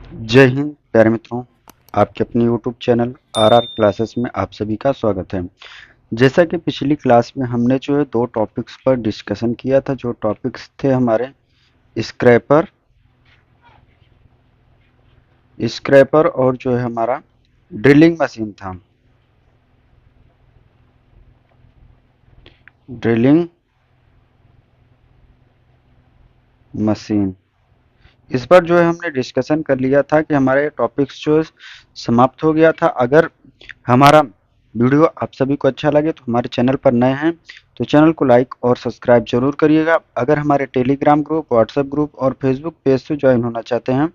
जय हिंद प्यारे मित्रों। आपके अपने YouTube चैनल आर क्लासेस में आप सभी का स्वागत है। जैसा कि पिछली क्लास में हमने जो है दो टॉपिक्स पर डिस्कशन किया था। जो टॉपिक्स थे हमारे स्क्रैपर स्क्रैपर और जो है हमारा ड्रिलिंग मशीन था। ड्रिलिंग मशीन इस पर जो है हमने डिस्कशन कर लिया था कि हमारे टॉपिक्स जो समाप्त हो गया था। अगर हमारा वीडियो आप सभी को अच्छा लगे तो हमारे चैनल पर नए हैं तो चैनल को लाइक और सब्सक्राइब जरूर करिएगा। अगर हमारे टेलीग्राम ग्रुप, व्हाट्सएप ग्रुप और फेसबुक पेज से ज्वाइन होना चाहते हैं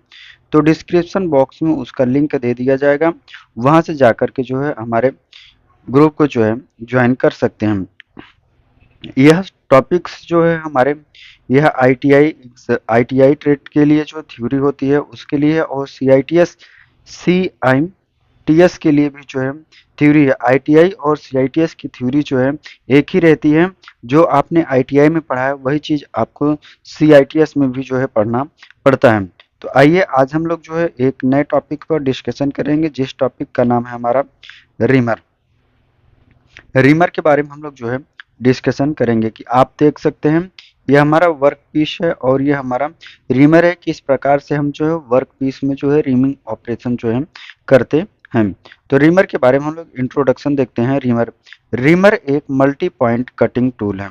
तो डिस्क्रिप्शन बॉक्स में उसका लिंक दे दिया जाएगा। वहां से जाकर के जो है हमारे ग्रुप को जो है ज्वाइन कर सकते हैं। यह टॉपिक्स जो है हमारे यह आईटीआई ट्रेड के लिए जो थ्योरी होती है उसके लिए, और सीआईटीएस के लिए भी जो है थ्योरी है। आईटीआई और सीआईटीएस की थ्योरी जो है एक ही रहती है। जो आपने आईटीआई में पढ़ा है वही चीज आपको सीआईटीएस में भी जो है पढ़ना पड़ता है। तो आइए आज हम लोग जो है एक नए टॉपिक पर डिस्कशन करेंगे, जिस टॉपिक का नाम है हमारा रीमर। रीमर के बारे में हम लोग जो है डिस्कशन करेंगे कि आप देख सकते हैं यह हमारा वर्क पीस है और यह हमारा रीमर है। किस प्रकार से हम जो है वर्क पीस में जो है रीमिंग ऑपरेशन जो है करते हैं। तो रीमर के बारे में हम लोग इंट्रोडक्शन देखते हैं। रीमर रीमर एक मल्टी पॉइंट कटिंग टूल है।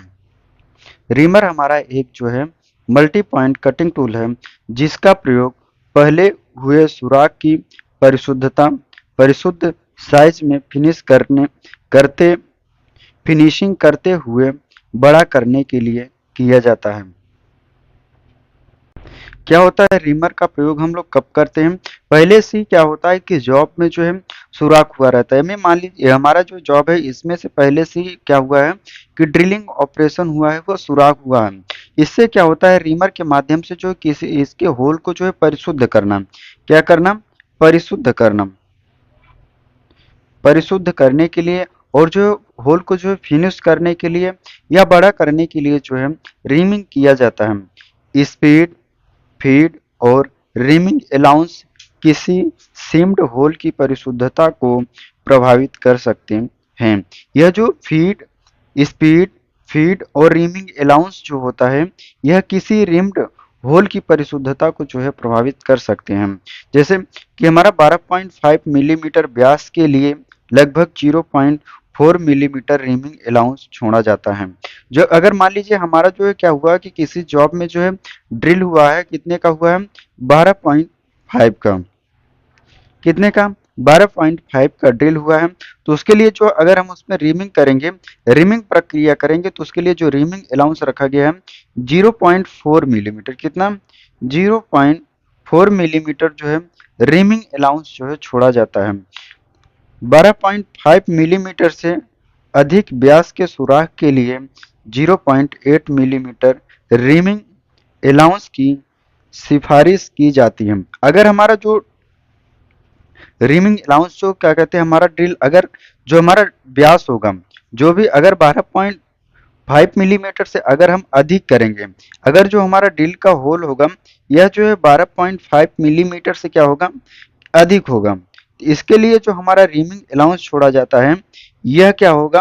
रीमर हमारा एक जो है मल्टी पॉइंट कटिंग टूल है जिसका प्रयोग पहले हुए सुराख की परिशुद्धता परिशुद्ध साइज में करते फिनिशिंग करते हुए बड़ा करने के लिए किया जाता है। क्या होता है रीमर का प्रयोग हम लोग कब करते हैं? पहले से ही क्या होता है कि जॉब में जो है सुराख हुआ रहता है। मैं मान लीजिए हमारा जो जॉब है इसमें से पहले से ही क्या हुआ है कि ड्रिलिंग ऑपरेशन हुआ है, वो सुराख हुआ है। इससे क्या होता है रीमर के माध्यम से जो किसी इसके होल को जो है परिशुद्ध करना। क्या करना? परिशुद्ध करना। परिशुद्ध करने के लिए और जो होल को जो है फिनिश करने के लिए या बड़ा करने के लिए जो है रीमिंग किया जाता है। स्पीड, फीड और रीमिंग अलाउंस किसी सीम्ड होल की परिशुद्धता को प्रभावित कर सकते हैं। यह जो स्पीड, फीड और रीमिंग अलाउंस जो होता है यह किसी रिम्ड होल की परिशुद्धता को जो है प्रभावित कर सकते हैं। जैसे कि हमारा 12.5 मिलीमीटर व्यास के लिए लगभग 0.4 मिलीमीटर रीमिंग अलाउंस छोड़ा जाता है। जो अगर मान लीजिए हमारा जो है क्या हुआ कि किसी जॉब में जो है ड्रिल हुआ है, कितने का हुआ है? 12.5 का। कितने का? 12.5 का ड्रिल हुआ है। तो उसके लिए जो अगर हम उसमें रीमिंग करेंगे, रीमिंग प्रक्रिया करेंगे तो उसके लिए जो रीमिंग अलाउंस रखा गया है 0.4 मिलीमीटर। कितना? 0.4 मिलीमीटर जो है रीमिंग अलाउंस जो है छोड़ा जाता है। 12.5 मिलीमीटर से अधिक व्यास के सुराख के लिए 0.8 मिलीमीटर रीमिंग अलाउंस की सिफारिश की जाती है। अगर हमारा जो रीमिंग अलाउंस जो क्या कहते हैं हमारा ड्रिल, अगर जो हमारा व्यास होगा जो भी अगर 12.5 मिलीमीटर से अगर हम अधिक करेंगे, अगर जो हमारा ड्रिल का होल होगा यह जो है 12.5 मिलीमीटर से क्या होगा? अधिक होगा। इसके लिए जो हमारा रीमिंग अलाउंस छोड़ा जाता है यह क्या होगा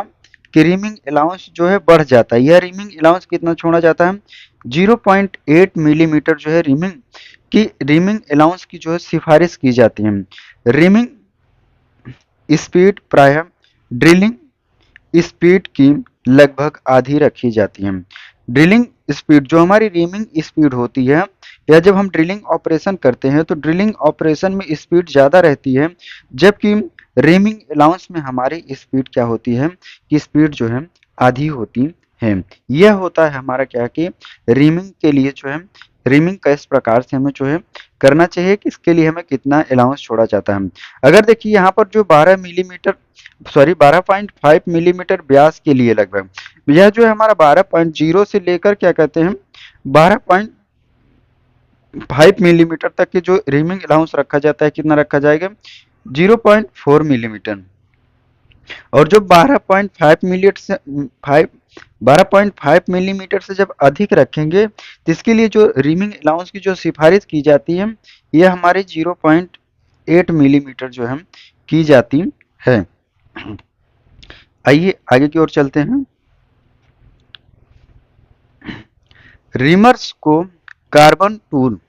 कि रीमिंग अलाउंस जो है बढ़ जाता है। यह रीमिंग अलाउंस कितना छोड़ा जाता है? 0.8 मिलीमीटर जो है रीमिंग अलाउंस की जो है सिफारिश की जाती है। रीमिंग स्पीड प्रायः ड्रिलिंग स्पीड की लगभग आधी रखी जाती है। ड्रिलिंग स्पीड जो हमारी रीमिंग स्पीड होती है या जब हम ड्रिलिंग ऑपरेशन करते हैं तो ड्रिलिंग ऑपरेशन में स्पीड ज़्यादा रहती है, जबकि रीमिंग अलाउंस में हमारी स्पीड क्या होती है कि स्पीड जो है आधी होती है। यह होता है हमारा क्या कि रीमिंग के लिए जो है रीमिंग का इस प्रकार से हमें जो है करना चाहिए कि इसके लिए हमें कितना अलाउंस छोड़ा जाता है। अगर देखिए यहाँ पर जो 12.5 मिलीमीटर व्यास के लिए लगभग यह जो है हमारा 12.0 से लेकर क्या कहते हैं 12.5 मिलीमीटर तक के जो रीमिंग अलाउंस रखा जाता है, कितना रखा जाएगा? 0.4 मिलीमीटर। और जो 12.5 मिलीमीटर से 12.5 मिलीमीटर से जब अधिक रखेंगे तो इसके लिए जो रिमिंग अलाउंस की जो सिफारिश की जाती है यह हमारे 0.8 मिलीमीटर जो है की जाती है। आइए आगे की ओर चलते हैं। रिमर्स को कार्बन टूल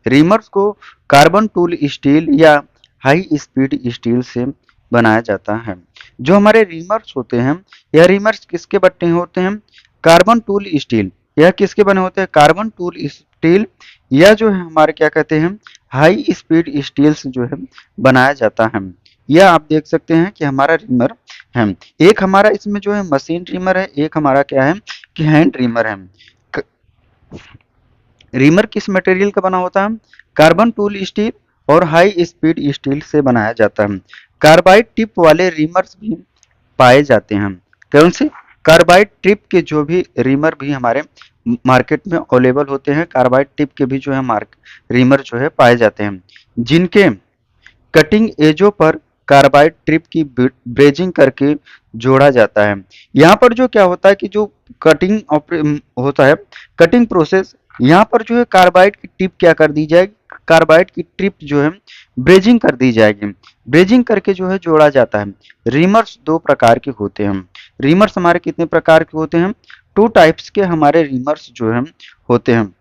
रिमर्स को कार्बन टूल स्टील या हाई स्पीड स्टील से बनाया जाता है। जो हमारे रिमर्स होते हैं यह रिमर्स किसके बने होते हैं? Carbon tool steel. यह किसके बने होते हैं? कार्बन टूल स्टील या जो है हमारे क्या कहते हैं हाई स्पीड स्टील से जो है बनाया जाता है। यह आप देख सकते हैं कि हमारा रिमर है। एक हमारा इसमें जो है मशीन रिमर है, एक हमारा क्या है कि हैंड रिमर है। रीमर किस मटेरियल का बना होता है? कार्बन टूल स्टील और हाई स्पीड स्टील से बनाया जाता है। कार्बाइड टिप वाले रीमर्स भी पाए जाते हैं। कौन से? कार्बाइड टिप के जो भी रीमर भी हमारे मार्केट में अवेलेबल होते हैं, कार्बाइड टिप के भी जो है रीमर जो है पाए जाते हैं, जिनके कटिंग एजों पर कार्बाइड ट्रिप की ब्रेजिंग करके जोड़ा जाता है। यहाँ पर जो क्या होता है कि जो कटिंग होता है, कटिंग प्रोसेस, यहाँ पर जो है कार्बाइड की टिप क्या कर दी जाएगी? कार्बाइड की ट्रिप जो है ब्रेजिंग कर दी जाएगी। ब्रेजिंग करके जो है जोड़ा जाता है। रीमर्स दो प्रकार के होते हैं। रीमर्स हमारे कितने प्रकार के होते हैं? टू टाइप्स के हमारे रीमर्स जो है होते हैं।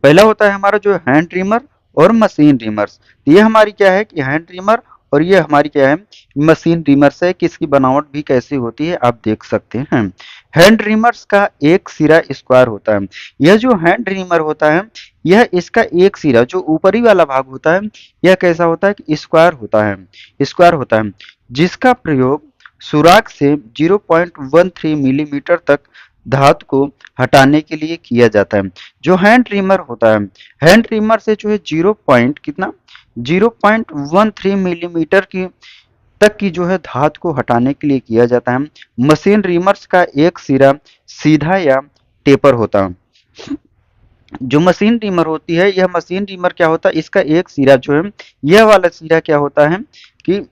पहला होता है हमारा जो हैंड ट्रिमर और मशीन ट्रिमर्स। ये हमारी क्या है कि हैंड ट्रिमर और ये हमारी क्या है मशीन ट्रिमर से किसकी बनावट भी कैसी होती है आप देख सकते हैं। हैंड ट्रिमर्स का एक सिरा स्क्वायर होता है। यह जो हैंड ट्रिमर होता है यह इसका एक सिरा जो ऊपरी वाला भाग होता है यह कैसा होता है कि स्क्वायर होता है, स्क्वायर होता है, जिसका प्रयोग सुराख से 0.13 मिलीमीटर तक धातु को हटाने के लिए किया जाता है। जो हैंड ट्रिमर होता है, हैंड ट्रिमर से जो है 0 पॉइंट कितना 0.13 मिलीमीटर की तक की जो है धातु को हटाने के लिए किया जाता है। मशीन रिमर्स का एक सिरा सीधा या टेपर होता है। जो मशीन ट्रिमर होती है यह मशीन ट्रिमर क्या होता है, इसका एक सिरा जो है यह वाला सिरा क्या होता है कि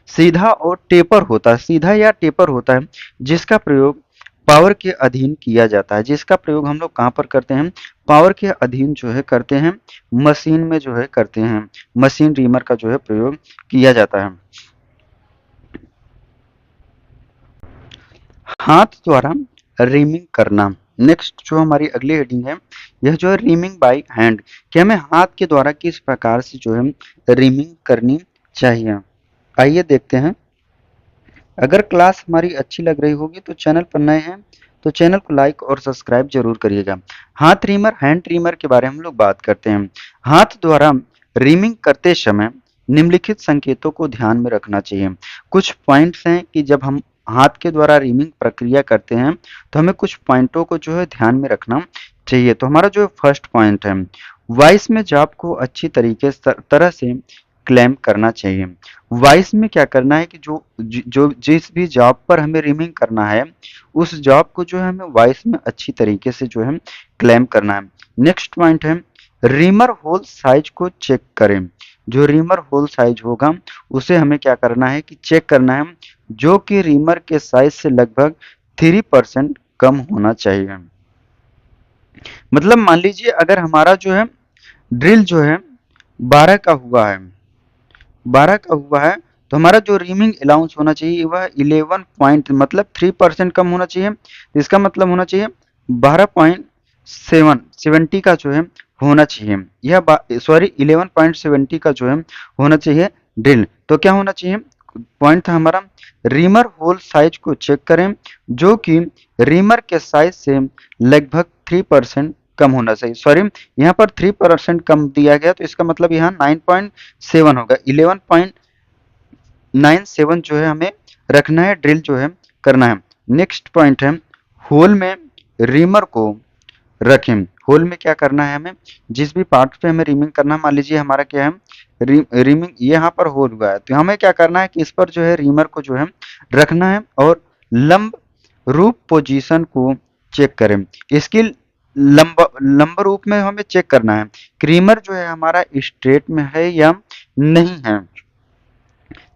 सीधा और टेपर होता है, सीधा या टेपर होता है, जिसका प्रयोग पावर के अधीन किया जाता है। जिसका प्रयोग हम लोग कहाँ पर करते हैं? पावर के अधीन जो है करते हैं, मशीन में जो है करते हैं, मशीन ट्रिमर का जो है प्रयोग किया जाता है। हाथ द्वारा रीमिंग करना। नेक्स्ट जो हमारी अगली हेडिंग है यह जो है रीमिंग बाय हैंड, कि हमें हाथ के द्वारा किस प्रकार से जो है रीमिंग करनी चाहिए। आइए देखते हैं। अगर क्लास हमारी अच्छी लग रही होगी तो चैनल पर नए हैं तो चैनल को लाइक और सब्सक्राइब जरूर करिएगा। हाथ रीमर हैंड रीमर के बारे में हम लोग बात करते हैं। हाथ द्वारा रीमिंग करते समय निम्नलिखित संकेतों को ध्यान में रखना चाहिए। कुछ पॉइंट्स हैं कि जब हम हाथ के द्वारा रीमिंग प्रक्रिया करते हैं तो हमें कुछ पॉइंटों को जो है ध्यान में रखना चाहिए। तो हमारा जो फर्स्ट पॉइंट है, वॉइस में जॉब को अच्छी तरीके तरह से क्लेम करना चाहिए। वॉइस में क्या करना है कि जो जिस भी जॉब पर हमें रीमिंग करना है उस जॉब को जो है हमें वॉइस में अच्छी तरीके से जो है क्लेम करना है। नेक्स्ट पॉइंट है रीमर होल साइज को चेक करें। जो रीमर होल साइज होगा उसे हमें क्या करना है कि चेक करना है, जो कि रीमर के साइज से लगभग 3% कम होना चाहिए। मतलब मान लीजिए अगर हमारा जो है ड्रिल जो है 12 का हुआ है, 12 का हुआ है तो हमारा जो रीमिंग अलाउंस होना चाहिए वह 11 पॉइंट मतलब 3% कम होना चाहिए। इसका मतलब होना चाहिए 12.70 का जो है होना चाहिए। यह सॉरी 11.70 का जो है होना चाहिए ड्रिल। तो क्या होना चाहिए? पॉइंट था हमारा रीमर होल साइज को चेक करें, जो कि रीमर के साइज से लगभग 3% कम होना चाहिए। सॉरी यहाँ पर 3% कम दिया गया तो इसका मतलब यहाँ 9.7 होगा। 11.97 जो है हमें रखना है, ड्रिल जो है करना है। नेक्स्ट पॉइंट है होल में रीमर को रखें। होल में क्या करना है हमें? जिस भी पार्ट पे हमें रीमिंग करना, मान लीजिए हमारा क्या है रीमिंग यहाँ पर होल हुआ है तो हमें क्या करना है कि इस पर जो है रीमर को जो है रखना है और लंब रूप पोजीशन को चेक करें। इसकी लंब रूप में हमें चेक करना है क्रीमर जो है हमारा स्ट्रेट में है या नहीं है।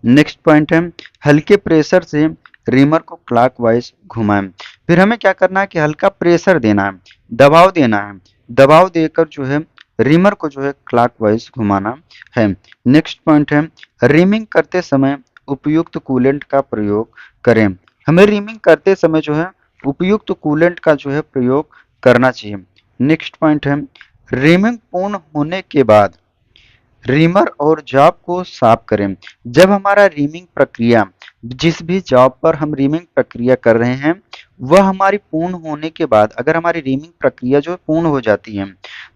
नेक्स्ट पॉइंट है हल्के प्रेशर से रीमर को क्लॉकवाइज घुमाएं। फिर हमें क्या करना है कि हल्का प्रेशर देना है, दबाव देना है, दबाव देकर जो है रीमर को जो है क्लॉकवाइज घुमाना है। नेक्स्ट पॉइंट है रीमिंग करते समय उपयुक्त कूलेंट का प्रयोग करें। हमें रीमिंग करते समय जो है उपयुक्त कूलेंट का जो है प्रयोग करना चाहिए। नेक्स्ट पॉइंट है रीमिंग पूर्ण होने के बाद रीमर और जॉब को साफ करें। जब हमारा रीमिंग प्रक्रिया जिस भी जॉब पर हम रीमिंग प्रक्रिया कर रहे हैं वह हमारी पूर्ण होने के बाद अगर हमारी रीमिंग प्रक्रिया जो पूर्ण हो जाती है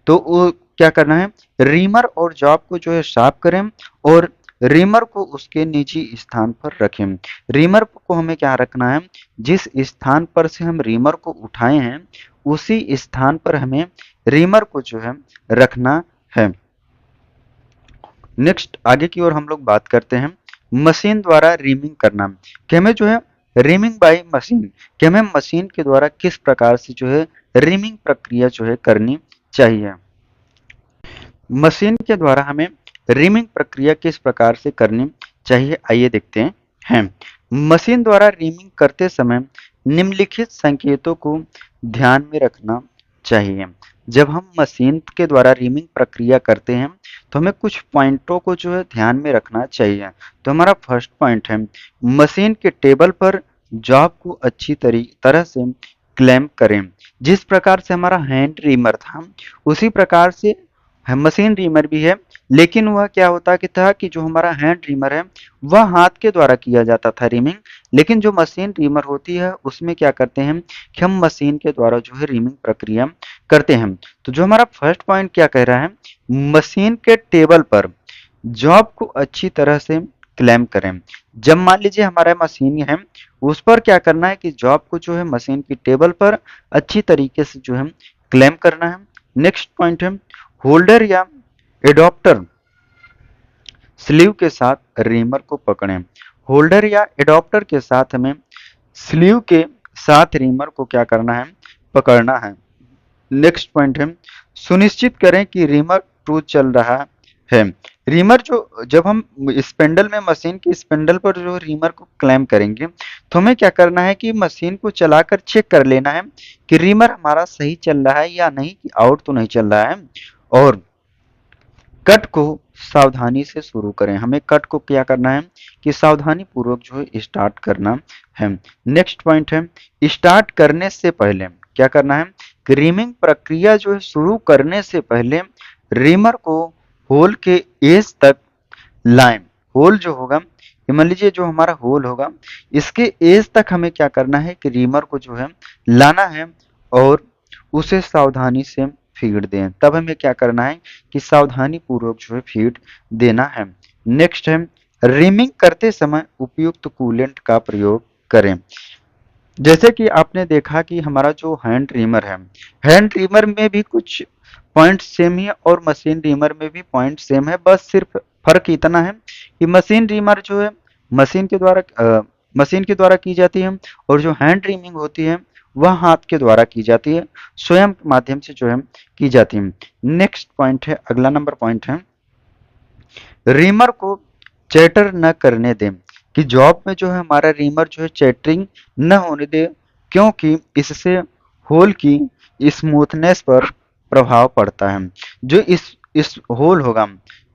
तो वो क्या करना है रीमर और जॉब को जो है साफ करें और रीमर को उसके निजी स्थान पर रखें। रीमर को हमें क्या रखना है जिस स्थान पर से हम रीमर को उठाए हैं उसी स्थान पर हमें रीमर को जो है रखना है। नेक्स्ट आगे की ओर हम लोग बात करते हैं मशीन द्वारा रीमिंग करना कि हमें जो है रीमिंग बाय मशीन कि हमें मशीन के द्वारा किस प्रकार से जो है रीमिंग प्रक्रिया जो है करनी चाहिए। मशीन के द्वारा हमें रीमिंग प्रक्रिया किस प्रकार से करनी चाहिए आइए देखते हैं। मशीन द्वारा रीमिंग करते समय निम्नलिखित संकेतों को ध्यान में रखना चाहिए। जब हम मशीन के द्वारा रीमिंग प्रक्रिया करते हैं तो हमें कुछ पॉइंटों को जो है ध्यान में रखना चाहिए। तो हमारा फर्स्ट पॉइंट है मशीन के टेबल पर जॉब को अच्छी तरह से क्लैंप करें। जिस प्रकार से हमारा हैंड रीमर था उसी प्रकार से मशीन रीमर भी है लेकिन वह क्या होता कि था कि जो हमारा हैंड रीमर है वह हाथ के द्वारा किया जाता था रीमिंग लेकिन जो मशीन रीमर होती है उसमें क्या करते हैं कि हम मशीन के द्वारा जो है रीमिंग प्रक्रिया करते हैं। तो जो हमारा फर्स्ट पॉइंट क्या कह रहा है मशीन के टेबल पर जॉब को अच्छी तरह से क्लैंप करें। जब मान लीजिए हमारा मशीन है उस पर क्या करना है कि जॉब को जो है मशीन की टेबल पर अच्छी तरीके से जो है क्लैंप करना है। नेक्स्ट पॉइंट है होल्डर या एडॉप्टर स्लीव के साथ रीमर को पकड़ें। होल्डर या एडॉप्टर के साथ हमें स्लीव के साथ रीमर को क्या करना है पकड़ना है। नेक्स्ट पॉइंट है सुनिश्चित करें कि रीमर ट्रू चल रहा है। रीमर जो जब हम स्पेंडल में मशीन की स्पेंडल पर जो रीमर को क्लैंप करेंगे तो हमें क्या करना है कि मशीन को चलाकर चेक कर लेना है कि रीमर हमारा सही चल रहा है या नहीं कि आउट तो नहीं चल रहा है और कट को सावधानी से शुरू करें। हमें कट को क्या करना है कि सावधानी पूर्वक जो है स्टार्ट करना है। नेक्स्ट पॉइंट है स्टार्ट करने से पहले क्या करना है कि रीमिंग प्रक्रिया जो है शुरू करने से पहले रीमर को होल के एज तक लाएं। होल जो होगा ये मान लीजिए जो हमारा होल होगा इसके एज तक हमें क्या करना है कि रीमर को जो है लाना है और उसे सावधानी से फीड दें। तब हमें क्या करना है कि सावधानी पूर्वक जो है फीड देना है। नेक्स्ट है रीमिंग करते समय उपयुक्त कूलेंट का प्रयोग करें। जैसे कि आपने देखा कि हमारा जो हैंड रीमर है हैंड रीमर में भी कुछ पॉइंट सेम ही है और मशीन रीमर में भी पॉइंट सेम है बस सिर्फ फर्क इतना है कि मशीन रीमर जो है मशीन के द्वारा की जाती है और जो हैंड रीमिंग होती है वह हाथ के द्वारा की जाती है स्वयं के माध्यम से जो है की जाती है। नेक्स्ट पॉइंट है अगला नंबर पॉइंट है रीमर को चैटर न करने दें कि जॉब में जो है हमारा रीमर जो है चैटरिंग न होने दे क्योंकि इससे होल की स्मूथनेस पर प्रभाव पड़ता है। जो इस होल होगा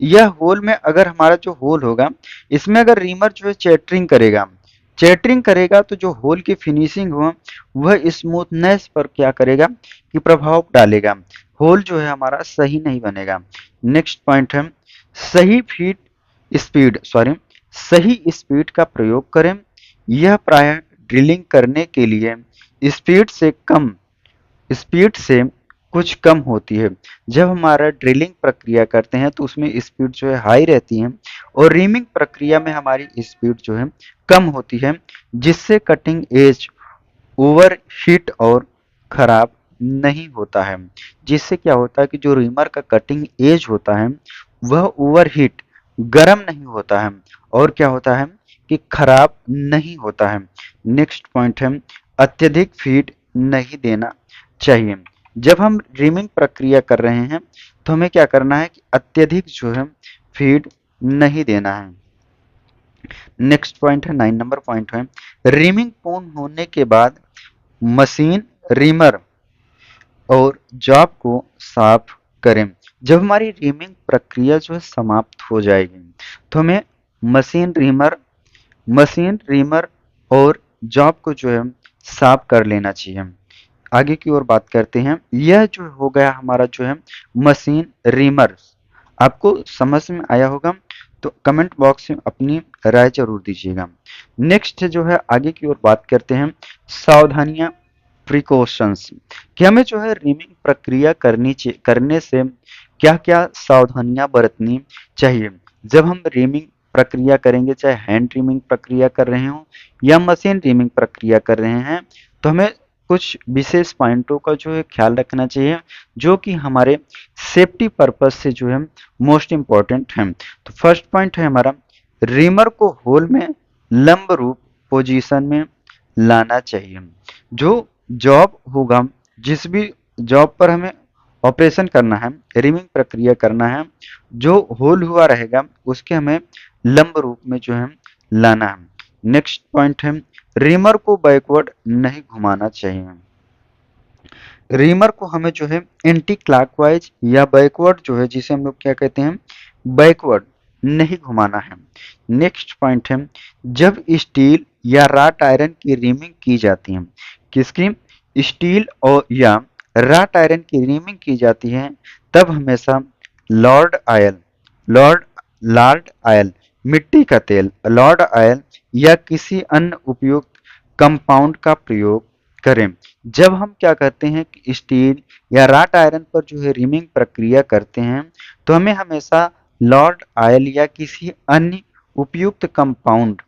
यह होल में अगर हमारा जो होल होगा इसमें अगर रीमर जो है चैटरिंग करेगा तो जो होल की फिनिशिंग हो वह स्मूथनेस पर क्या करेगा कि प्रभाव डालेगा। होल जो है हमारा सही नहीं बनेगा। नेक्स्ट पॉइंट है सही फीड सही स्पीड का प्रयोग करें। यह प्रायः ड्रिलिंग करने के लिए स्पीड से कम स्पीड से कुछ कम होती है। जब हमारा ड्रिलिंग प्रक्रिया करते हैं तो उसमें स्पीड जो है हाई रहती है और रीमिंग प्रक्रिया में हमारी स्पीड जो है कम होती है जिससे कटिंग एज ओवर हीट और खराब नहीं होता है। जिससे क्या होता है कि जो रीमर का कटिंग एज होता है वह ओवर हीट गर्म नहीं होता है और क्या होता है कि खराब नहीं होता है। नेक्स्ट पॉइंट है अत्यधिक फीड नहीं देना चाहिए। जब हम रीमिंग प्रक्रिया कर रहे हैं तो हमें क्या करना है कि अत्यधिक जो है फीड नहीं देना है। नेक्स्ट पॉइंट है 9 नंबर पॉइंट है, रीमिंग पूर्ण होने के बाद मशीन रीमर और जॉब को साफ करें। जब हमारी रीमिंग प्रक्रिया जो है समाप्त हो जाएगी तो हमें मशीन रीमर मशीन रीमर और जॉब को जो है साफ कर लेना चाहिए। आगे की ओर बात करते हैं। यह जो हो गया हमारा जो है मशीन रीमर। आपको समझ में आया होगा तो कमेंट बॉक्स में अपनी राय जरूर दीजिएगा। नेक्स्ट जो है आगे की ओर बात करते हैं सावधानियां, प्रिकॉशंस, कि हमें जो है रीमिंग प्रक्रिया करने से क्या क्या सावधानियां बरतनी चाहिए। जब हम रीमिंग प्रक्रिया करेंगे, चाहे हैंड रीमिंग प्रक्रिया कर रहे हो या मशीन रीमिंग प्रक्रिया कर रहे हैं, तो हमें कुछ विशेष पॉइंटों का जो है ख्याल रखना चाहिए जो कि हमारे सेफ्टी पर्पस से जो है मोस्ट इम्पॉर्टेंट है। तो फर्स्ट पॉइंट है हमारा, रीमर को होल में लंब रूप पोजीशन में लाना चाहिए। जो जॉब होगा, जिस भी जॉब पर हमें ऑपरेशन करना है, रिमिंग प्रक्रिया करना है, जो होल हुआ रहेगा उसके हमें लंब रूप में जो है लाना है। नेक्स्ट पॉइंट है, रीमर को बैकवर्ड नहीं घुमाना चाहिए। रीमर को हमें जो है एंटी क्लॉकवाइज या बैकवर्ड जो है, जिसे हम लोग क्या कहते हैं, बैकवर्ड नहीं घुमाना है। नेक्स्ट पॉइंट है, जब स्टील या राट आयरन की रीमिंग की जाती है, किसकी, स्टील और या राट आयरन की रीमिंग की जाती है, तब हमेशा Lord oil Lord Lord oil मिट्टी का तेल, लॉर्ड आयल या किसी अन्य उपयुक्त कंपाउंड का प्रयोग करें। जब हम क्या करते हैं कि स्टील या राट आयरन पर जो है रीमिंग प्रक्रिया करते हैं, तो हमें हमेशा लॉर्ड आयल या किसी अन्य उपयुक्त कंपाउंड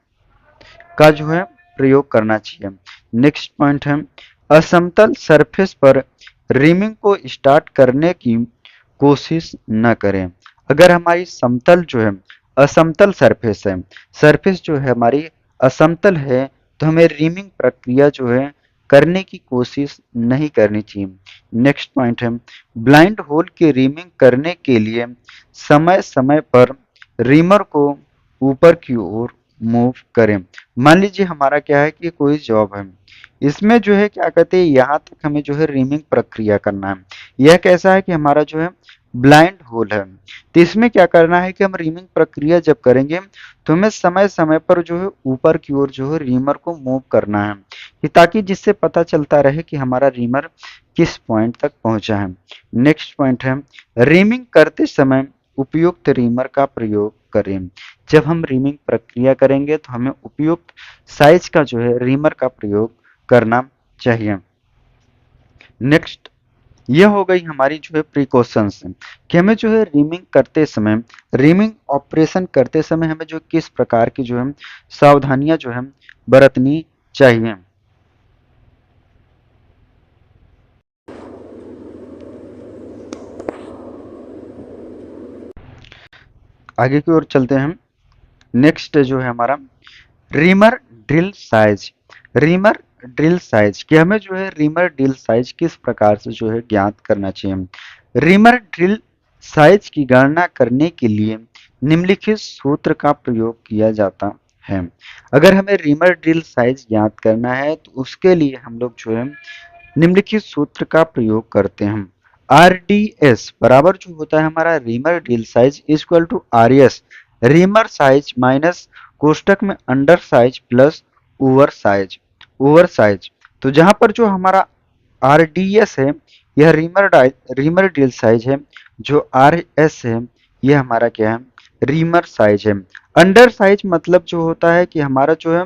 का जो है प्रयोग करना चाहिए। नेक्स्ट पॉइंट है, असमतल सरफेस पर रीमिंग को स्टार्ट करने की कोशिश न करें। अगर हमारी समतल जो है असमतल सरफेस है, सरफेस जो है हमारी असमतल है, तो हमें रीमिंग प्रक्रिया जो है करने की कोशिश नहीं करनी चाहिए। नेक्स्ट पॉइंट है, ब्लाइंड होल की रीमिंग करने के लिए समय समय पर रीमर को ऊपर की ओर मूव करें। मान लीजिए हमारा क्या है कि कोई जॉब है, इसमें जो है क्या कहते हैं, यहाँ तक हमें जो है रीमिंग प्रक्रिया करना है। यह कैसा है कि हमारा जो है ब्लाइंड होल है, तो इसमें क्या करना है कि हम रीमिंग प्रक्रिया जब करेंगे तो हमें समय समय पर जो है ऊपर की ओर जो है रीमर को मूव करना है, कि ताकि जिससे पता चलता रहे कि हमारा रीमर किस पॉइंट तक पहुंचा है। नेक्स्ट पॉइंट है, रीमिंग करते समय उपयुक्त रीमर का प्रयोग करें। जब हम रीमिंग प्रक्रिया करेंगे तो हमें उपयुक्त साइज का जो है रीमर का प्रयोग करना चाहिए। नेक्स्ट, यह हो गई हमारी जो है प्रिकॉशंस, कि हमें जो है रीमिंग करते समय, रीमिंग ऑपरेशन करते समय हमें जो किस प्रकार की जो है सावधानियां जो है बरतनी चाहिए। आगे की ओर चलते हैं। नेक्स्ट जो है हमारा reamer drill size. Reamer drill size, कि हमें जो है रीमर ड्रिल साइज किस प्रकार से जो है ज्ञात करना चाहिए। रीमर ड्रिल साइज की गणना करने के लिए निम्नलिखित सूत्र का प्रयोग किया जाता है। अगर हमें रीमर ड्रिल साइज ज्ञात करना है तो उसके लिए हम लोग जो है निम्नलिखित सूत्र का प्रयोग करते हैं। आर डी एस बराबर जो होता है हमारा reamer drill size equal to R S, reamer size minus कोष्टक में under size plus over size. तो जहां पर जो हमारा आर डी एस है यह रीमर ड्रिल साइज है, जो आर एस है यह हमारा क्या है, रीमर साइज है। अंडर साइज मतलब जो होता है कि हमारा जो है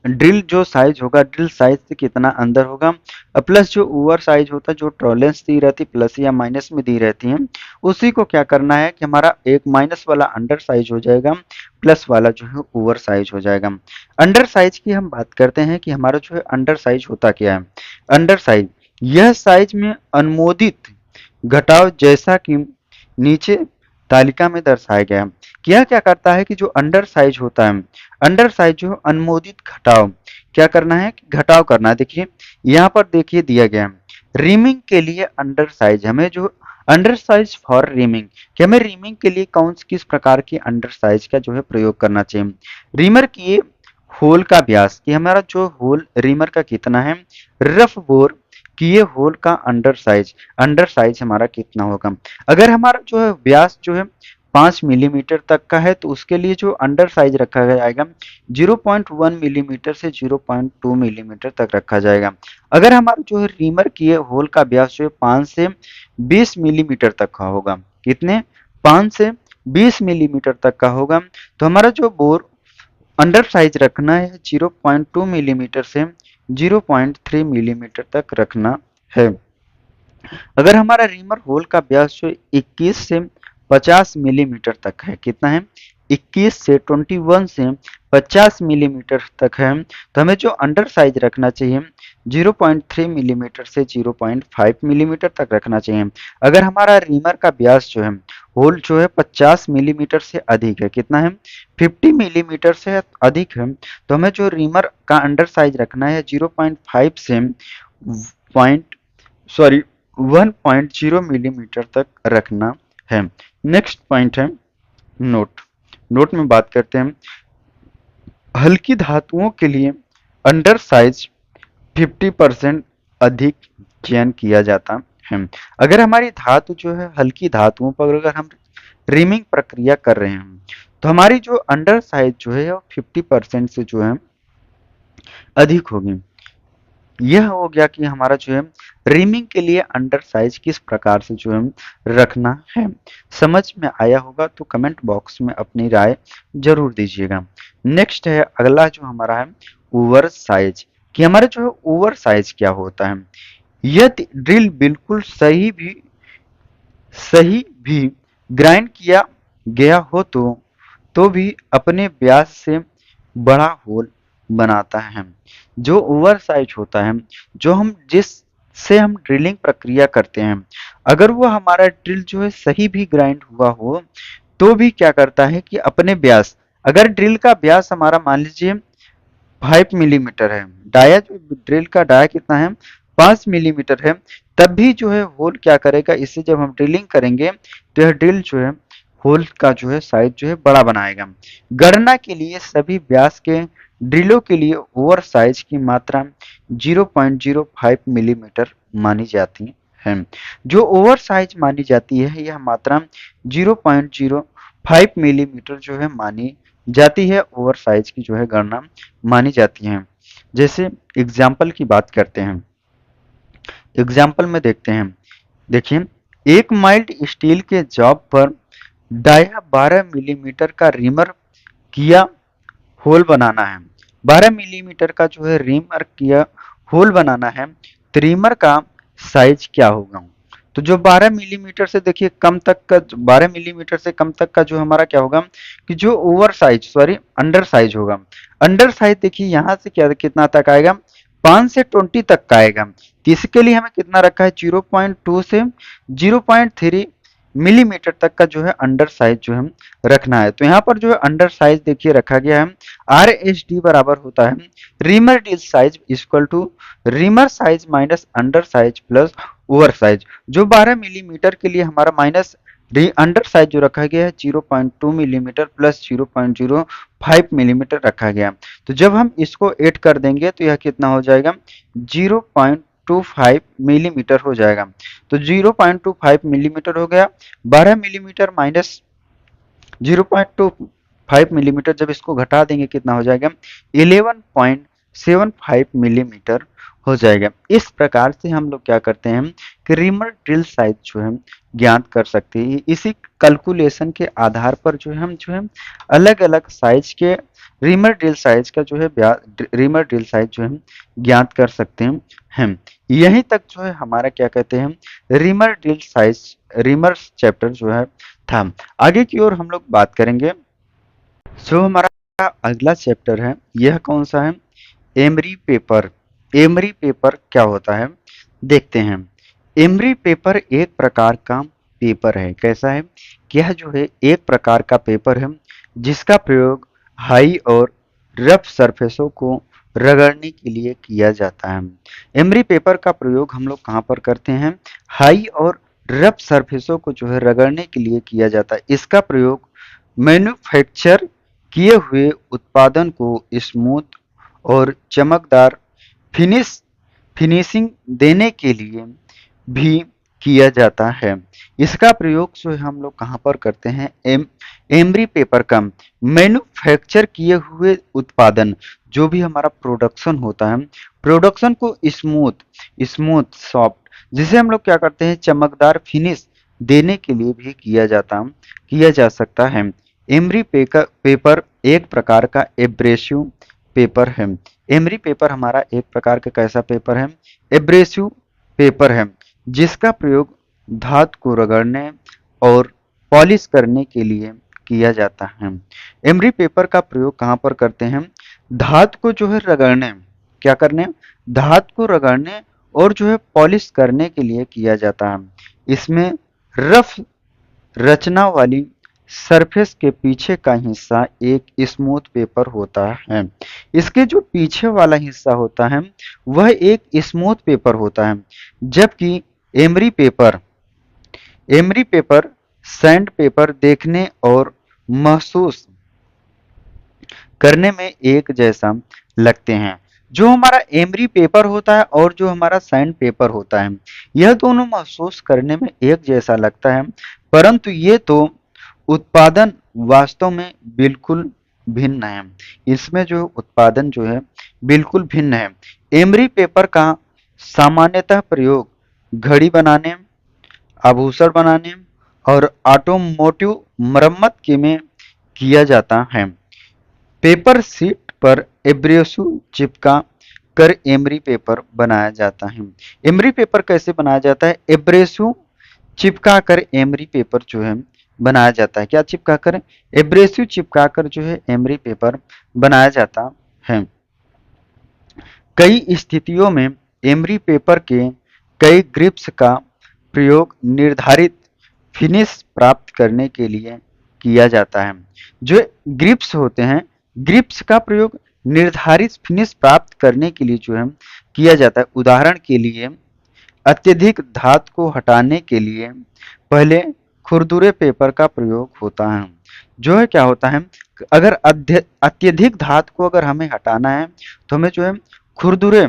ड्रिल जो साइज होगा, ड्रिल साइज से कितना अंदर होगा, प्लस जो ओवर साइज होता है, जो टॉलरेंस दी रहती प्लस या माइनस में दी रहती है, उसी को क्या करना है कि हमारा एक माइनस वाला अंडर साइज हो जाएगा, प्लस वाला जो है ओवर साइज हो जाएगा। अंडर साइज की हम बात करते हैं कि हमारा जो है अंडर साइज होता क्या है। अंडर साइज, यह साइज में अनुमोदित घटाव जैसा कि नीचे तालिका में दर्शाया गया है। यह क्या करता है कि जो अंडर साइज होता है, अंडर साइज जो अनुमोदित घटाव, क्या करना है कि घटाव करना है। देखिए यहाँ पर देखिए दिया गया है, रिमिंग के लिए अंडर साइज हमें जो अंडर साइज फॉर रीमिंग, कि हमें रीमिंग के लिए किस प्रकार की अंडर साइज का जो है प्रयोग करना चाहिए। रीमर की होल का व्यास, कि हमारा जो होल रीमर का कितना है। रफ बोर किए होल का अंडर साइज हमारा कितना होगा। अगर हमारा जो है व्यास जो है 5 मिलीमीटर तक का है, तो उसके लिए जो अंडर साइज रखा जाएगा 0.1 मिलीमीटर से 0.2 मिलीमीटर तक रखा जाएगा। अगर हमारा जो है रीमर किए होल का व्यास जो है 5 से 20 मिलीमीटर तक का होगा, कितने, 5 से 20 मिलीमीटर तक का होगा, तो हमारा जो बोर अंडर साइज रखना है 0.2 मिलीमीटर से 0.3 मिलीमीटर तक रखना है। अगर हमारा रीमर होल का व्यास जो 21 से 50 मिलीमीटर तक है, कितना है, 21 से 21 से 50 मिलीमीटर तक है, तो हमें जो अंडर साइज रखना चाहिए 0.3 मिलीमीटर से 0.5 मिलीमीटर तक रखना चाहिए। अगर हमारा रीमर का व्यास जो है होल जो है 50 मिलीमीटर से अधिक है, कितना है, 50 मिलीमीटर से अधिक है, तो हमें जो रीमर का अंडर साइज रखना है 0.5 से पॉइंट सॉरी 1.0 मिलीमीटर तक रखना है। नेक्स्ट पॉइंट है नोट। नोट में बात करते हैं हल्की धातुओं के लिए अंडर साइज 50% अधिक चयन किया जाता है। अगर हमारी धातु जो है हल्की धातुओं पर अगर हम रिमिंग प्रक्रिया कर रहे हैं, तो हमारी जो अंडर साइज जो है वो 50% से जो है अधिक होगी। यह हो गया कि हमारा जो है रिमिंग के लिए अंडर साइज किस प्रकार से जो है रखना है। समझ में आया होगा तो कमेंट बॉक्स में अपनी राय जरूर दीजिएगा। नेक्स्ट है अगला जो हमारा है ओवर साइज, कि हमारा जो है ओवर साइज क्या होता है। यदि ड्रिल बिल्कुल सही भी ग्राइंड किया गया हो तो भी अपने व्यास से बड़ा होल बनाता है। जो ओवर साइज होता है, जो हम जिससे हम ड्रिलिंग प्रक्रिया करते हैं, अगर वो हमारा ड्रिल जो है सही भी ग्राइंड हुआ हो तो भी क्या करता है कि अपने व्यास, अगर ड्रिल का व्यास हमारा मान लीजिए 5 मिलीमीटर है, डाया जो ड्रिल का डाया कितना है 5 मिलीमीटर है, तब भी जो है होल क्या करेगा, इससे जब हम ड्रिलिंग करेंगे तो यह ड्रिल जो है होल का जो है साइज जो है बड़ा बनाएगा। गणना के लिए सभी व्यास के ड्रिलों के लिए ओवर साइज की मात्रा 0.05 मिलीमीटर मानी जाती है। जो ओवर साइज मानी जाती है यह मात्रा 0.05 मिलीमीटर जो है मानी जाती है, ओवर साइज की जो है गणना मानी जाती है। जैसे एग्जाम्पल की बात करते हैं, एग्जाम्पल में देखते हैं, देखिए एक माइल्ड स्टील के जॉब पर डाया 12 मिलीमीटर का रिमर किया होल बनाना है। 12 मिलीमीटर का जो है रिमर किया होल बनाना है, तो रिमर का साइज क्या होगा। तो जो 12 मिलीमीटर से देखिए कम तक का, 12 मिलीमीटर से कम तक का जो हमारा क्या होगा कि जो ओवर साइज अंडर साइज होगा। अंडर साइज देखिए यहाँ से क्या कितना तक आएगा, 5 से 20 तक का आएगा। तो इसके लिए हमें कितना रखा है 0.2 से 0.3 मिलीमीटर तक का जो है अंडर साइज जो है रखना है। तो यहाँ पर जो है अंडर साइज देखिए रखा गया है RSD बराबर होता है reamer drill size equal to reamer size minus under size plus over size. जो 12 मिलीमीटर के लिए हमारा माइनस अंडर साइज जो रखा गया है 0.2 मिलीमीटर प्लस 0.05 मिलीमीटर रखा गया। तो जब हम इसको ऐड कर देंगे तो यह कितना हो जाएगा 0.25 मिलीमीटर हो जाएगा। तो 0.25 मिलीमीटर हो गया, 12 मिलीमीटर माइनस 0.25 मिलीमीटर, जब इसको घटा देंगे कितना हो जाएगा 11.75 मिलीमीटर हो जाएगा। इस प्रकार से हम लोग क्या करते हैं कि रिमर ड्रिल साइज जो है ज्ञात कर सकते हैं। इसी कैलकुलेशन के आधार पर जो है हम जो है अलग अलग साइज के रिमर ड्रिल साइज का जो है रिमर ड्रिल साइज जो है ज्ञात कर सकते हैं हम। यहीं तक जो है हमारा क्या कहते हैं reamer drill size reamer chapter जो है था। आगे की ओर हम लोग बात करेंगे जो हमारा अगला चैप्टर है, यह कौन सा है, एमरी पेपर। एमरी पेपर क्या होता है देखते हैं। एमरी पेपर एक प्रकार का पेपर है, कैसा है, यह जो है एक प्रकार का पेपर है जिसका प्रयोग हाई और रफ सरफेसों को रगड़ने के लिए किया जाता है। एमरी पेपर का प्रयोग हम लोग कहाँ पर करते हैं, हाई और रफ सरफेसों को जो है रगड़ने के लिए किया जाता है। इसका प्रयोग मैन्युफैक्चर किए हुए उत्पादन को स्मूथ और चमकदार फिनिशिंग देने के लिए भी किया जाता है। इसका प्रयोग जो है हम लोग कहाँ पर करते हैं, एमरी पेपर का मैन्युफैक्चर किए हुए उत्पादन, जो भी हमारा प्रोडक्शन होता है, प्रोडक्शन को स्मूथ सॉफ्ट, जिसे हम लोग क्या करते हैं, चमकदार फिनिश देने के लिए भी किया जा सकता है। एमरी पेपर एक प्रकार का एब्रेसिव पेपर है। एमरी पेपर हमारा एक प्रकार का कैसा पेपर है, एब्रेसिव पेपर है, जिसका प्रयोग धातु को रगड़ने और पॉलिश करने के लिए किया जाता है। एमरी पेपर का प्रयोग कहाँ पर करते हैं, धातु को जो है रगड़ने, क्या करने, धातु को रगड़ने और जो है पॉलिश करने के लिए किया जाता है। इसमें रफ रचना वाली सरफेस के पीछे का हिस्सा एक स्मूथ पेपर होता है। इसके जो पीछे वाला हिस्सा होता है वह एक स्मूथ पेपर होता है, जबकि emery paper emery paper sand paper देखने और महसूस करने में एक जैसा लगते हैं। जो हमारा एमरी पेपर होता है और जो हमारा सैंड पेपर होता है, यह दोनों महसूस करने में एक जैसा लगता है, परंतु ये तो उत्पादन वास्तव में बिल्कुल भिन्न है। इसमें जो उत्पादन जो है बिल्कुल भिन्न है। एमरी पेपर का सामान्यतः प्रयोग घड़ी बनाने, आभूषण बनाने और ऑटोमोटिव मरम्मत के में किया जाता है। पेपर शीट पर एब्रेसिव चिपका कर एमरी पेपर बनाया जाता है। एमरी पेपर कैसे बनाया जाता है, एब्रेसिव चिपका कर एमरी पेपर जो है बनाया जाता है। क्या चिपका कर, एब्रेसिव चिपका कर जो है एमरी पेपर बनाया जाता है। कई स्थितियों में एमरी पेपर के कई ग्रिप्स का प्रयोग निर्धारित फिनिश प्राप्त करने के लिए किया जाता है। जो ग्रिप्स होते हैं, ग्रिप्स का प्रयोग निर्धारित फिनिश प्राप्त करने के लिए जो है किया जाता है। उदाहरण के लिए अत्यधिक धातु को हटाने के लिए पहले खुरदुरे पेपर का प्रयोग होता है। जो है क्या होता है, अगर अत्यधिक धातु को अगर हमें हटाना है तो हमें जो है खुरदुरे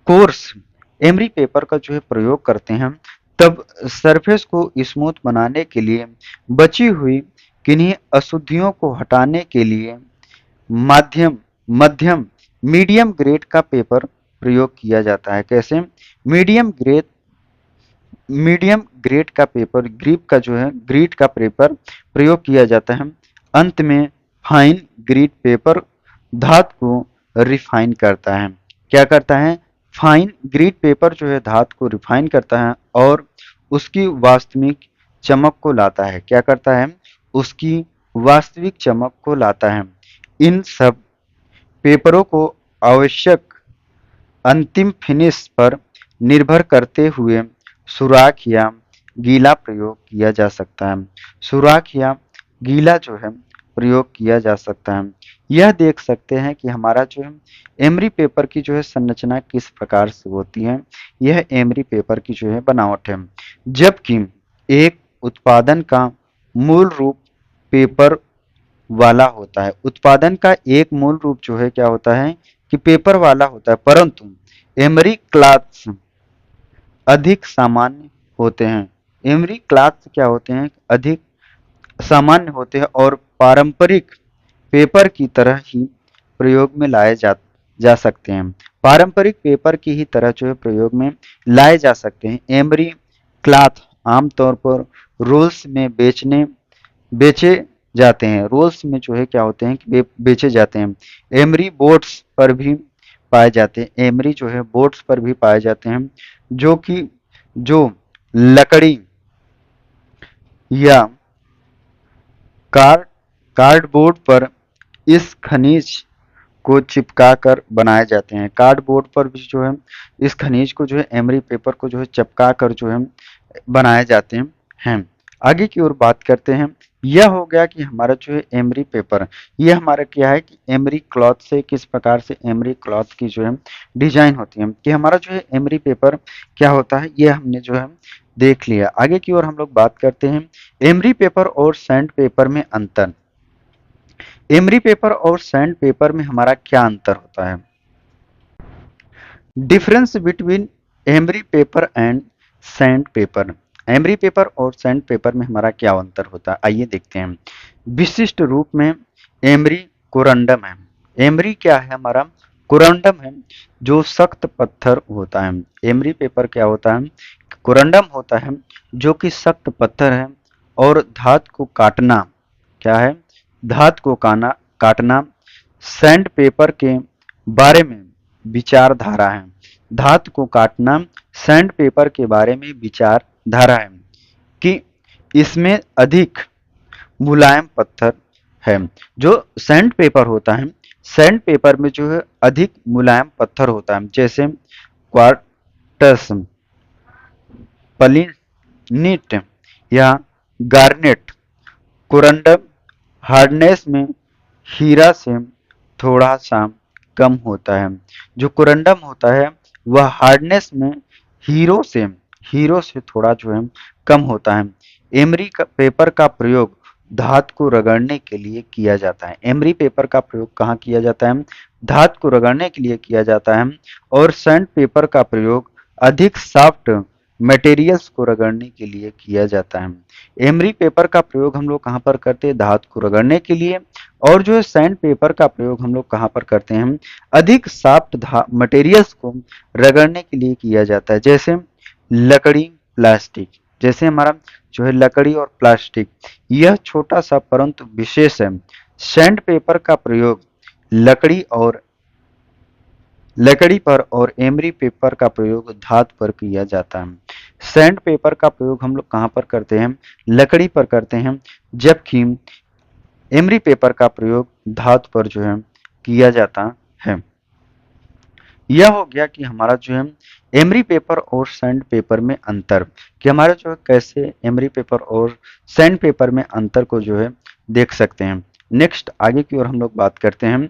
कोर्स एमरी पेपर का जो है प्रयोग करते हैं। तब सरफेस को स्मूथ बनाने के लिए बची हुई किन्हीं अशुद्धियों को हटाने के लिए माध्यम मध्यम मीडियम ग्रेड का पेपर प्रयोग किया जाता है। कैसे, मीडियम ग्रेड का पेपर, ग्रिड का पेपर प्रयोग किया जाता है। अंत में फाइन ग्रिड पेपर धातु को रिफाइन करता है। क्या करता है, फाइन ग्रिड पेपर जो है धातु को रिफाइन करता है और उसकी वास्तविक चमक को लाता है। क्या करता है, उसकी वास्तविक चमक को लाता है। इन सब पेपरों को आवश्यक अंतिम फिनिश पर निर्भर करते हुए सुराख या गीला प्रयोग किया जा सकता है। सुराख या गीला जो है प्रयोग किया जा सकता है। यह देख सकते हैं कि हमारा जो है एमरी पेपर की जो है संरचना किस प्रकार से होती है। यह एमरी पेपर की जो है बनावट है। जबकि एक उत्पादन का मूल रूप पेपर वाला होता है। उत्पादन का एक मूल रूप जो है क्या होता है कि पेपर वाला होता है, परंतु एमरी क्लॉथ्स अधिक सामान्य होते हैं। एमरी क्लॉथ्स क्या होते हैं, अधिक सामान्य होते हैं और पारंपरिक पेपर की तरह ही प्रयोग में लाए जा सकते हैं। पारंपरिक पेपर की ही तरह जो है प्रयोग में लाए जा सकते हैं। एमरी क्लॉथ आमतौर पर रोल्स में बेचे जाते हैं। रोल्स में जो है क्या होते हैं कि बेचे जाते हैं। एमरी बोर्ड्स पर भी पाए जाते हैं। एमरी जो है बोर्ड्स पर भी पाए जाते हैं, जो लकड़ी या कार्डबोर्ड पर इस खनिज को चिपका कर बनाए जाते हैं। कार्डबोर्ड पर भी जो है इस खनिज को जो है एमरी पेपर को जो है चिपका कर जो है बनाए जाते हैं। आगे की ओर बात करते हैं। यह हो गया कि हमारा जो है एमरी पेपर, यह हमारा क्या है कि एमरी क्लॉथ से किस प्रकार से एमरी क्लॉथ की जो है डिजाइन होती है कि हमारा जो है एमरी पेपर क्या होता है, यह हमने जो है देख लिया। आगे की ओर हम लोग बात करते हैं एमरी पेपर और सैंड पेपर में अंतर। एमरी पेपर और सैंड पेपर में हमारा क्या अंतर होता है? Difference between emery paper and sand paper. Emery paper और सैंड पेपर में हमारा क्या अंतर होता है, आइए देखते हैं। विशिष्ट रूप में एमरी कोरंडम है। एमरी क्या है हमारा? कोरंडम है, जो सख्त पत्थर होता है। एमरी पेपर क्या होता है? कोरंडम होता है, जो कि सख्त पत्थर है और धातु को काटना क्या है? धातु को काटना। सैंड पेपर के बारे में विचारधारा है। धातु को काटना सैंड पेपर के बारे में विचारधारा है कि इसमें अधिक मुलायम पत्थर है। जो सैंड पेपर होता है, सैंड पेपर में जो है अधिक मुलायम पत्थर होता है, जैसे क्वार्ट्स, पलिनीट या गार्नेट। कोरंडम हार्डनेस में हीरा से थोड़ा सा कम होता है। जो कोरंडम होता है वह हार्डनेस में हीरो से थोड़ा जो है कम होता है। एमरी का पेपर का प्रयोग धातु को रगड़ने के लिए किया जाता है। एमरी पेपर का प्रयोग कहाँ किया जाता है? धातु को रगड़ने के लिए किया जाता है। और सैंड पेपर का प्रयोग अधिक सॉफ्ट मटेरियल्स को रगड़ने के लिए किया जाता है। एमरी पेपर का प्रयोग हम लोग कहाँ पर करते हैं? धातु को रगड़ने के लिए। और जो है सैंड पेपर का प्रयोग हम लोग कहाँ पर करते हैं? अधिक सॉफ्ट मटेरियल्स को रगड़ने के लिए किया जाता है, जैसे लकड़ी, प्लास्टिक। जैसे हमारा जो है लकड़ी और प्लास्टिक, यह छोटा सा परंतु विशेष है। सैंड पेपर का प्रयोग लकड़ी पर और एमरी पेपर का प्रयोग धातु पर किया जाता है। सैंड पेपर का प्रयोग हम लोग कहाँ पर करते हैं? लकड़ी पर करते हैं, जबकि एमरी पेपर का प्रयोग धातु पर जो है किया जाता है। यह हो गया कि हमारा जो है एमरी पेपर और सैंड पेपर में अंतर, कि हमारा जो है कैसे एमरी पेपर और सैंड पेपर में अंतर को जो है देख सकते हैं। नेक्स्ट आगे की ओर हम लोग बात करते हैं।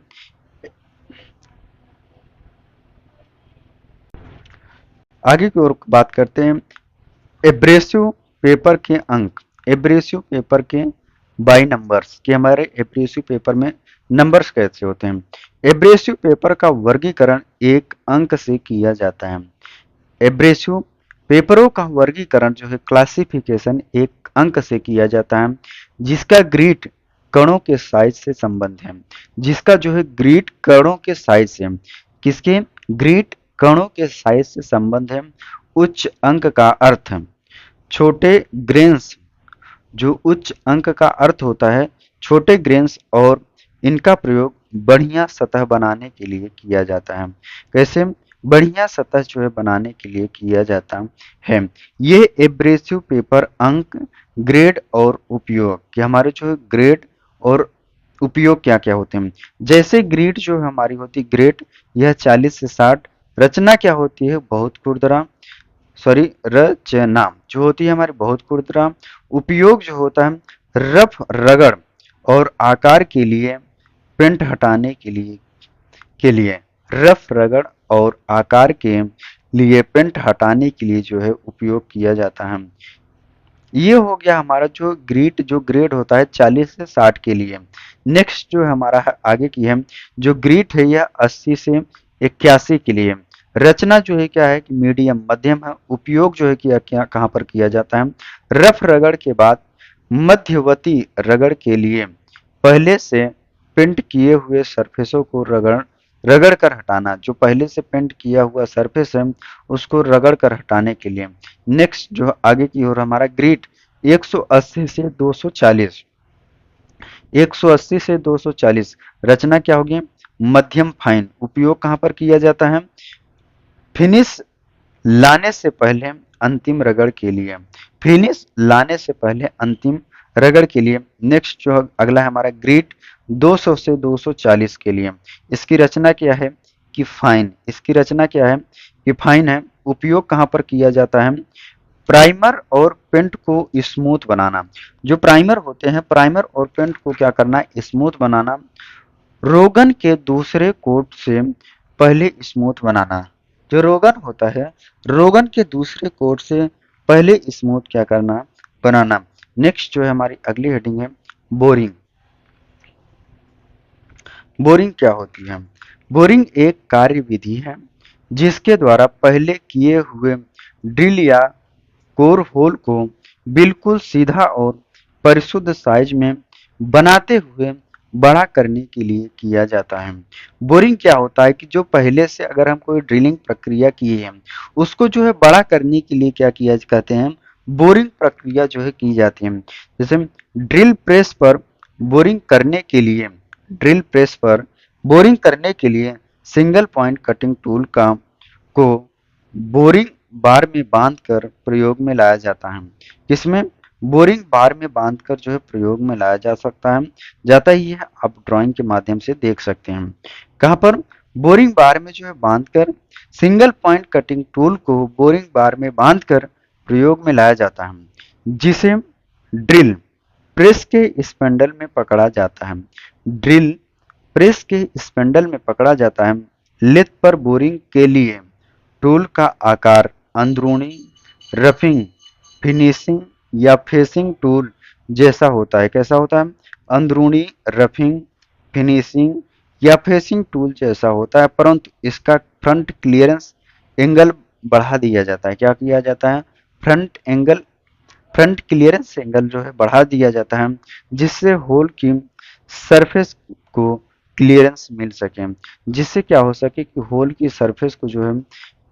आगे की ओर बात करते हैं एब्रेसिव पेपर के अंक। एब्रेसिव पेपर के बाई नंबर्स, कि हमारे एब्रेसिव पेपर में नंबर्स कैसे होते हैं। एब्रेसिव पेपर का वर्गीकरण एक अंक से किया जाता है। एब्रेसिव पेपरों का वर्गीकरण जो है क्लासिफिकेशन एक अंक से किया जाता है, जिसका ग्रिड कणों के साइज से संबंध है। जिसका जो है ग्रिड कणों के साइज से, किसके? ग्रिड कणों के साइज से संबंध है। उच्च अंक का अर्थ है छोटे ग्रेन्स। जो उच्च अंक का अर्थ होता है छोटे ग्रेन्स, और इनका प्रयोग बढ़िया सतह बनाने के लिए किया जाता है। कैसे? बढ़िया सतह जो है बनाने के लिए किया जाता है। ये एब्रेसिव पेपर अंक, ग्रेड और उपयोग, कि हमारे जो है ग्रेड और उपयोग क्या क्या होते हैं। जैसे ग्रेड जो हमारी होती है, ग्रेड यह 40 से 60। रचना क्या होती है? बहुत खुरदरा, रचना जो होती है हमारी बहुत खुरदरा। उपयोग जो होता है रफ रगड़ और आकार के लिए, पेंट हटाने के लिए रफ रगड़ और आकार के लिए पेंट हटाने के लिए जो है उपयोग किया जाता है। ये हो गया हमारा जो ग्रेड होता है 40 से 60 के लिए। नेक्स्ट जो हमारा आगे की है जो ग्रेड है यह 80 से 81 के लिए। रचना जो है क्या है कि मीडियम, मध्यम है। उपयोग जो है कि क्या कहाँ पर किया जाता है? रफ रगड़ के बाद मध्यवर्ती रगड़ के लिए पहले से पेंट किए हुए सरफेसों को रगड़ कर हटाना। जो पहले से पेंट किया हुआ सरफेस है उसको रगड़ कर हटाने के लिए। नेक्स्ट जो आगे की ओर हमारा ग्रिड 180 से 240। 180 से 240 रचना क्या होगी? मध्यम फाइन। उपयोग कहाँ पर किया जाता है? फिनिश लाने से पहले अंतिम रगड़ के लिए। फिनिश लाने से पहले अंतिम रगड़ के लिए। नेक्स्ट जो अगला है हमारा ग्रिड 200 से 240 के लिए। इसकी रचना क्या है कि फाइन। इसकी रचना क्या है कि फाइन है। उपयोग कहाँ पर किया जाता है? प्राइमर और पेंट को स्मूथ बनाना। जो प्राइमर होते हैं, प्राइमर और पेंट को क्या करना? स्मूथ बनाना। रोगन के दूसरे कोट से पहले स्मूथ बनाना। जो रोगन होता है, रोगन के दूसरे कोट से पहले स्मूथ क्या करना, बनाना। नेक्स्ट जो है हमारी अगली हेडिंग है बोरिंग। बोरिंग क्या होती है? बोरिंग एक कार्य विधि है जिसके द्वारा पहले किए हुए ड्रिल या कोर होल को बिल्कुल सीधा और परिशुद्ध साइज में बनाते हुए बड़ा करने के लिए किया जाता है। बोरिंग क्या होता है कि जो पहले से अगर हम कोई ड्रिलिंग प्रक्रिया किए हैं उसको जो है बड़ा करने के लिए क्या किया कहते हैं, बोरिंग प्रक्रिया जो है की जाती है। जैसे ड्रिल प्रेस पर बोरिंग करने के लिए ड्रिल प्रेस पर बोरिंग करने के लिए सिंगल पॉइंट कटिंग टूल का को बोरिंग बार में बांधकर प्रयोग में लाया जाता है। किसमें? बोरिंग बार में बांधकर जो है प्रयोग में लाया जा सकता है, जाता ही है। आप ड्राइंग के माध्यम से देख सकते हैं। कहाँ पर? बोरिंग बार में जो है बांधकर सिंगल पॉइंट कटिंग टूल को बोरिंग बार में बांधकर प्रयोग में लाया जाता है, जिसे ड्रिल प्रेस के स्पेंडल में पकड़ा जाता है। ड्रिल प्रेस के स्पेंडल में पकड़ा जाता है। लेथ पर बोरिंग के लिए टूल का आकार अंदरूनी रफिंग, फिनिशिंग या फेसिंग टूल जैसा होता है। कैसा होता है? अंदरूनी रफिंग, फिनिशिंग या फेसिंग टूल जैसा होता है, परंतु इसका फ्रंट क्लियरेंस एंगल बढ़ा दिया जाता है। क्या किया जाता है? फ्रंट क्लियरेंस एंगल जो है बढ़ा दिया जाता है, जिससे होल की सरफेस को क्लियरेंस मिल सके, जिससे क्या हो सके कि होल की सरफेस को जो है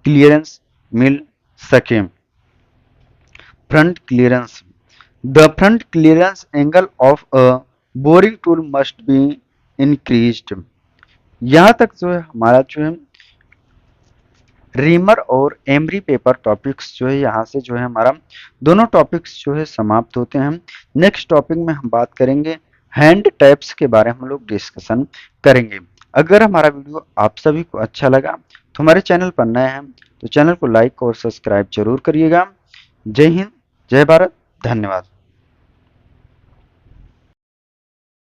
क्लियरेंस मिल सके। Front clearance, the front clearance angle of a boring tool must be increased. यहाँ तक जो है हमारा जो है रीमर और एमरी पेपर टॉपिक्स जो है यहाँ से जो है हमारा दोनों टॉपिक्स जो है समाप्त होते हैं। नेक्स्ट टॉपिक में हम बात करेंगे हैंड टैप्स के बारे में हम लोग डिस्कशन करेंगे। अगर हमारा वीडियो आप सभी को अच्छा लगा तो हमारे चैनल पर नए हैं तो चैनल को लाइक और सब्सक्राइब जरूर करिएगा। जय हिंद, जय भारत, धन्यवाद।